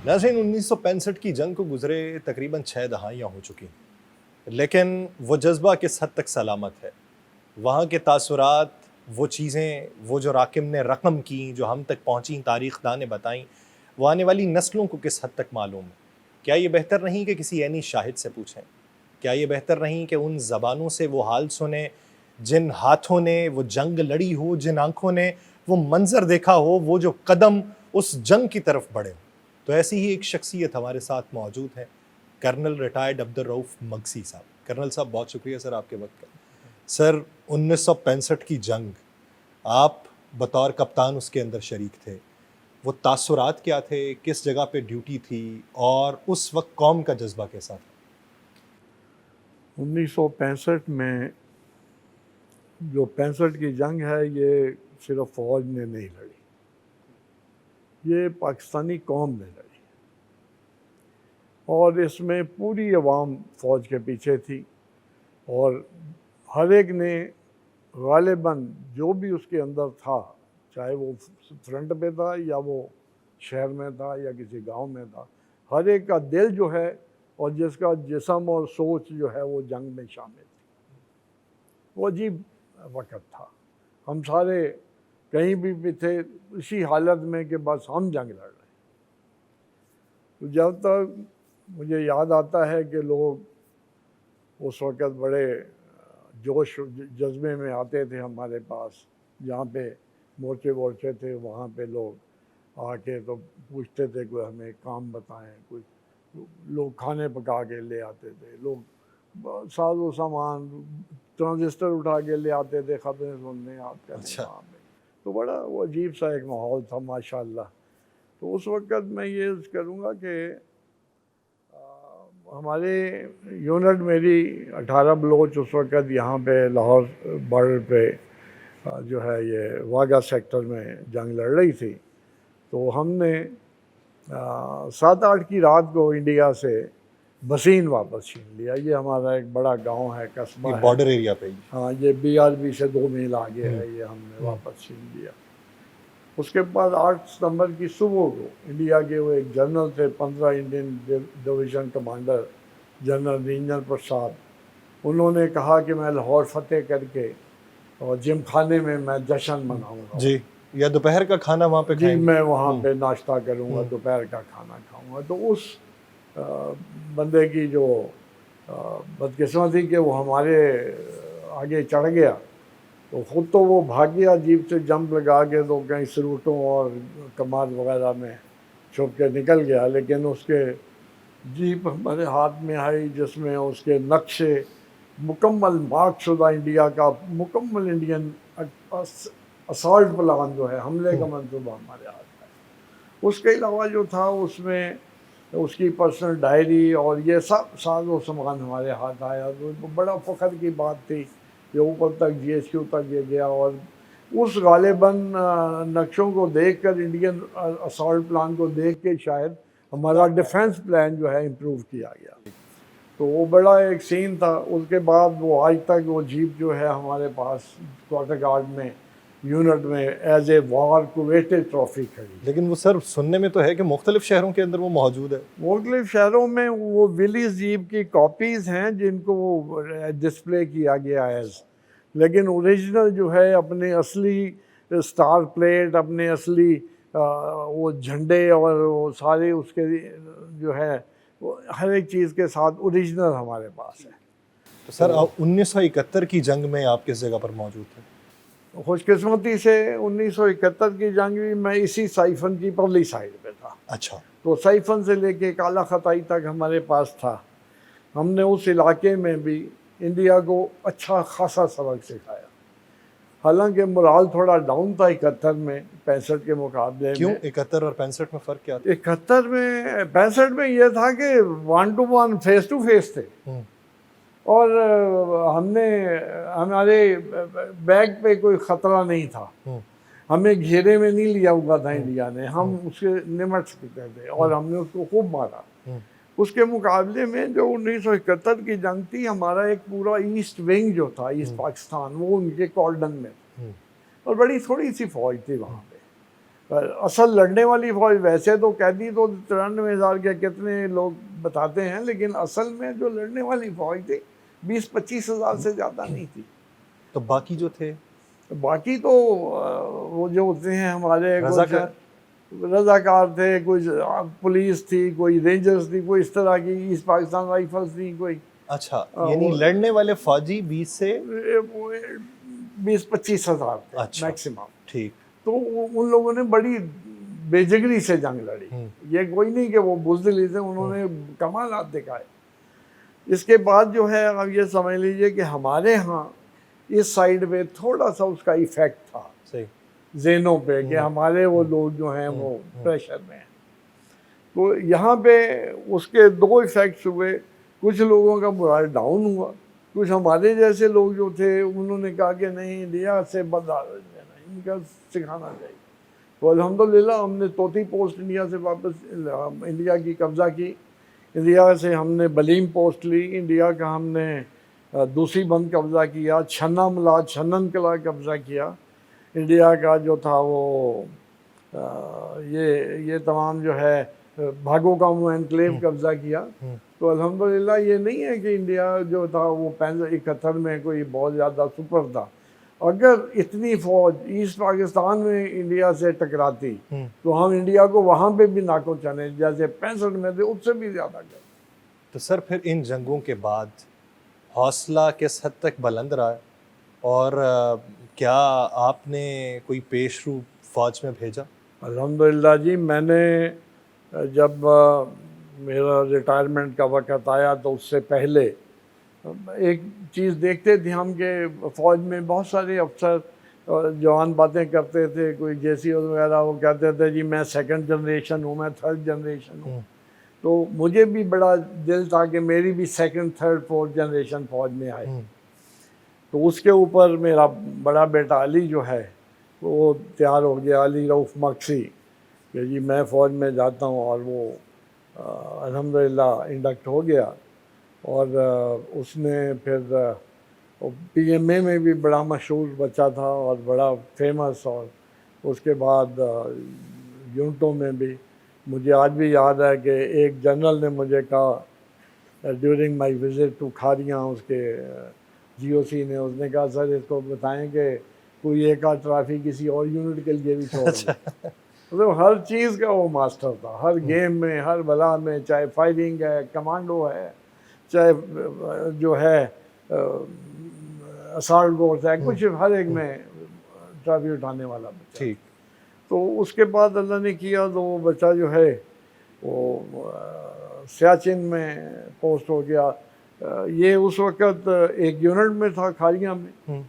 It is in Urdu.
ناظرین 1965 کی جنگ کو گزرے تقریباً 6 دہائیاں ہو چکی ہیں، لیکن وہ جذبہ کس حد تک سلامت ہے؟ وہاں کے تاثرات، وہ چیزیں، وہ جو راکم نے رقم کیں، جو ہم تک پہنچیں، تاریخ داں نے بتائیں، وہ آنے والی نسلوں کو کس حد تک معلوم ہے؟ کیا یہ بہتر نہیں کہ کسی عینی شاہد سے پوچھیں؟ کیا یہ بہتر نہیں کہ ان زبانوں سے وہ حال سنیں جن ہاتھوں نے وہ جنگ لڑی ہو، جن آنکھوں نے وہ منظر دیکھا ہو، وہ جو قدم اس جنگ کی طرف بڑھے ہو؟ تو ایسی ہی ایک شخصیت ہمارے ساتھ موجود ہے، کرنل ریٹائرڈ عبدالرؤف مگسی صاحب۔ کرنل صاحب بہت شکریہ سر آپ کے وقت کا۔ سر 1965 کی جنگ، آپ بطور کپتان اس کے اندر شریک تھے، وہ تاثرات کیا تھے؟ کس جگہ پہ ڈیوٹی تھی اور اس وقت قوم کا جذبہ کیسا تھا؟ 1965 میں جو 65 کی جنگ ہے، یہ صرف فوج نے نہیں لڑی، یہ پاکستانی قوم نے لڑی، اور اس میں پوری عوام فوج کے پیچھے تھی، اور ہر ایک نے غالباً جو بھی اس کے اندر تھا، چاہے وہ فرنٹ پہ تھا یا وہ شہر میں تھا یا کسی گاؤں میں تھا، ہر ایک کا دل جو ہے اور جس کا جسم اور سوچ جو ہے وہ جنگ میں شامل تھی۔ وہ عجیب وقت تھا، ہم سارے کہیں بھی تھے اسی حالت میں کہ بس ہم جنگ لڑ رہے ہیں۔ تو جب تک مجھے یاد آتا ہے کہ لوگ اس وقت بڑے جوش جذبے میں آتے تھے ہمارے پاس، جہاں پہ مورچے تھے وہاں پہ لوگ آ کے تو پوچھتے تھے، کوئی ہمیں کام بتائیں، کوئی لوگ کھانے پکا کے لے آتے تھے، لوگ ساز و سامان ٹرانزسٹر اٹھا کے لے آتے تھے خبریں سننے آپ کا۔ تو بڑا وہ عجیب سا ایک ماحول تھا ماشاءاللہ۔ تو اس وقت میں یہ عرض کروں گا کہ ہمارے یونٹ میری 18 بلوچ اس وقت یہاں پہ لاہور بارڈر پہ جو ہے یہ واگا سیکٹر میں جنگ لڑ رہی تھی۔ تو ہم نے 7-8 کی رات کو انڈیا سے بسین واپس چھین لیا۔ یہ ہمارا ایک بڑا گاؤں ہے، قصبہ ہے، بارڈر ایریا پہ۔ ہاں، یہ BRB سے 2 میل آگے ہے، یہ ہم نے واپس چھین لیا۔ اس کے بعد 8 ستمبر کی صبح کو انڈیا کے وہ ایک جنرل تھے، 15 Indian division commander general ranger Prasad, انہوں نے کہا کہ میں لاہور فتح کر کے اور جم خانے میں میں جشن مناؤں گا۔ جی، یا دوپہر کا کھانا وہاں پہ جی، میں وہاں پہ ناشتہ کروں گا، دوپہر کا کھانا کھاؤں گا۔ تو اس بندے کی جو بدقسمتی کہ وہ ہمارے آگے چڑھ گیا، تو خود تو وہ بھاگ گیا جیپ سے جمپ لگا کے، تو کہیں سروٹوں اور کماد وغیرہ میں چھپ کے نکل گیا، لیکن اس کے جیپ ہمارے ہاتھ میں آئی جس میں اس کے نقشے مکمل مارک شدہ انڈیا کا مکمل انڈین اسالٹ پلان جو ہے، حملے کا منصوبہ ہمارے ہاتھ ہے۔ اس کے علاوہ جو تھا اس میں اس کی پرسنل ڈائری اور یہ سب ساز و سامان ہمارے ہاتھ آیا۔ تو بڑا فخر کی بات تھی کہ اوپر تک GSQ تک یہ گیا، اور اس غالباً نقشوں کو دیکھ کر، انڈین اسالٹ پلان کو دیکھ کے شاید ہمارا ڈیفنس پلان جو ہے امپروو کیا گیا۔ تو وہ بڑا ایک سین تھا۔ اس کے بعد وہ آج تک وہ جیپ جو ہے ہمارے پاس کوارٹر گارڈ میں یونٹ میں ایز اے وار کویٹڈ ٹرافی کھڑی۔ لیکن وہ سر سننے میں تو ہے کہ مختلف شہروں کے اندر وہ موجود ہے۔ مختلف شہروں میں وہ ولیز جیپ کی کاپیز ہیں جن کو وہ ڈسپلے کیا گیا ہے، لیکن اوریجنل جو ہے اپنے اصلی اسٹار پلیٹ، اپنے اصلی وہ جھنڈے اور وہ سارے اس کے جو ہے وہ ہر ایک چیز کے ساتھ اوریجنل ہمارے پاس ہے۔ تو سر 1971 کی جنگ میں آپ کس جگہ پر موجود تھے؟ خوش قسمتی سے 1971 کی جنگ بھی میں اسی سائفن کی پرلی سائڈ پہ تھا۔ اچھا۔ تو سائفن سے لے کے کالا خطائی تک ہمارے پاس تھا۔ ہم نے اس علاقے میں بھی انڈیا کو اچھا خاصا سبق سکھایا۔ حالانکہ مرال تھوڑا ڈاؤن تھا 71 میں 65 کے مقابلے میں۔ کیوں 71 اور 65 میں فرق کیا تھا؟ 71 میں 65 میں یہ تھا کہ 1 to 1 فیس ٹو فیس تھے، اور ہم نے ہمارے بیگ پہ کوئی خطرہ نہیں تھا، ہمیں گھیرے میں نہیں لیا ہوا تھا انڈیا نے، ہم اس سے نمٹ سکتے تھے اور ہم نے اس کو خوب مارا۔ اس کے مقابلے میں جو 1971 کی جنگ تھی، ہمارا ایک پورا ایسٹ ونگ جو تھا، ایسٹ پاکستان، وہ ان کے کارڈن میں تھا، اور بڑی تھوڑی سی فوج تھی وہاں پہ۔ اصل لڑنے والی فوج ویسے تو قیدی تو 93,000 کے کتنے لوگ بتاتے ہیں، لیکن اصل میں جو لڑنے والی فوج تھی 20-25,000 سے زیادہ نہیں تھی. تو باقی جو تھے باقی تو وہ جو ہوتے ہیں ہمارے رضاکار تھے، کوئی پولیس تھی، کوئی رینجرز تھی، کوئی اس طرح کی ایسٹ پاکستان رائفلز تھی کوئی. اچھا، یعنی لڑنے والے فوجی 20 سے 20-25,000 تھے اچھا میکسیمم. ٹھیک. تو ان لوگوں نے بڑی بے جگری سے جنگ لڑی. یہ کوئی نہیں کہ وہ بزدلی تھے، انہوں نے کمالات دکھائے. اس کے بعد جو ہے اب یہ سمجھ لیجئے کہ ہمارے ہاں اس سائیڈ پہ تھوڑا سا اس کا ایفیکٹ تھا صحیح ذہنوں پہ کہ ہمارے وہ لوگ جو ہیں وہ پریشر میں ہیں. تو یہاں پہ اس کے دو ایفیکٹس ہوئے. کچھ لوگوں کا مورال ڈاؤن ہوا، کچھ ہمارے جیسے لوگ جو تھے انہوں نے کہا کہ نہیں انڈیا سے ان کا سکھانا چاہیے. تو الحمدللہ ہم نے چوتھی پوسٹ انڈیا سے واپس انڈیا کی قبضہ کی. انڈیا سے ہم نے بلیم پوسٹ لی، انڈیا کا ہم نے دوسری بند قبضہ کیا، چھنا ملا چھنن قلعہ قبضہ کیا. انڈیا کا جو تھا وہ یہ تمام جو ہے بھاگو کا انکلیو قبضہ کیا. تو الحمدللہ یہ نہیں ہے کہ انڈیا جو تھا وہ 71 میں کوئی بہت زیادہ سپر تھا. اگر اتنی فوج ایسٹ پاکستان میں انڈیا سے ٹکراتی تو ہم انڈیا کو وہاں پہ بھی ناکو چنے جیسے 65 میں تھے اس سے بھی زیادہ کرتے. تو سر پھر ان جنگوں کے بعد حوصلہ کس حد تک بلند رہا ہے، اور کیا آپ نے کوئی پیش رو فوج میں بھیجا؟ الحمدللہ جی، میں نے جب میرا ریٹائرمنٹ کا وقت آیا تو اس سے پہلے ایک چیز دیکھتے تھے ہم کہ فوج میں بہت سارے افسر جوان باتیں کرتے تھے. کوئی جیسی وغیرہ وہ کہتے تھے جی میں 2nd جنریشن ہوں، میں 3rd جنریشن ہوں. تو مجھے بھی بڑا دل تھا کہ میری بھی 2nd 3rd 4th جنریشن فوج میں آئے. تو اس کے اوپر میرا بڑا بیٹا علی جو ہے وہ تیار ہو گیا، علی رؤف مقصی، کہ جی میں فوج میں جاتا ہوں. اور وہ الحمدللہ انڈکٹ ہو گیا. اور اس نے پھر پی ایم اے میں بھی بڑا مشہور بچہ تھا اور بڑا فیمس. اور اس کے بعد یونٹوں میں بھی مجھے آج بھی یاد ہے کہ ایک جنرل نے مجھے کہا during my visit to Kharian, اس کے جی او سی نے، اس نے کہا سر اس کو بتائیں کہ کوئی ایک آدھ ٹرافی کسی اور یونٹ کے لیے بھی چھوڑ دیں. مطلب ہر چیز کا وہ ماسٹر تھا، ہر گیم میں، ہر بلا میں، چاہے فائرنگ ہے، کمانڈو ہے، چاہے جو ہے اسالٹ فورس ہے، کچھ ہر ایک میں ٹرافی اٹھانے والا بچہ. ٹھیک. تو اس کے بعد اللہ نے کیا تو وہ بچہ جو ہے وہ سیاچن میں پوسٹ ہو گیا. یہ اس وقت ایک یونٹ میں تھا کھاریاں میں.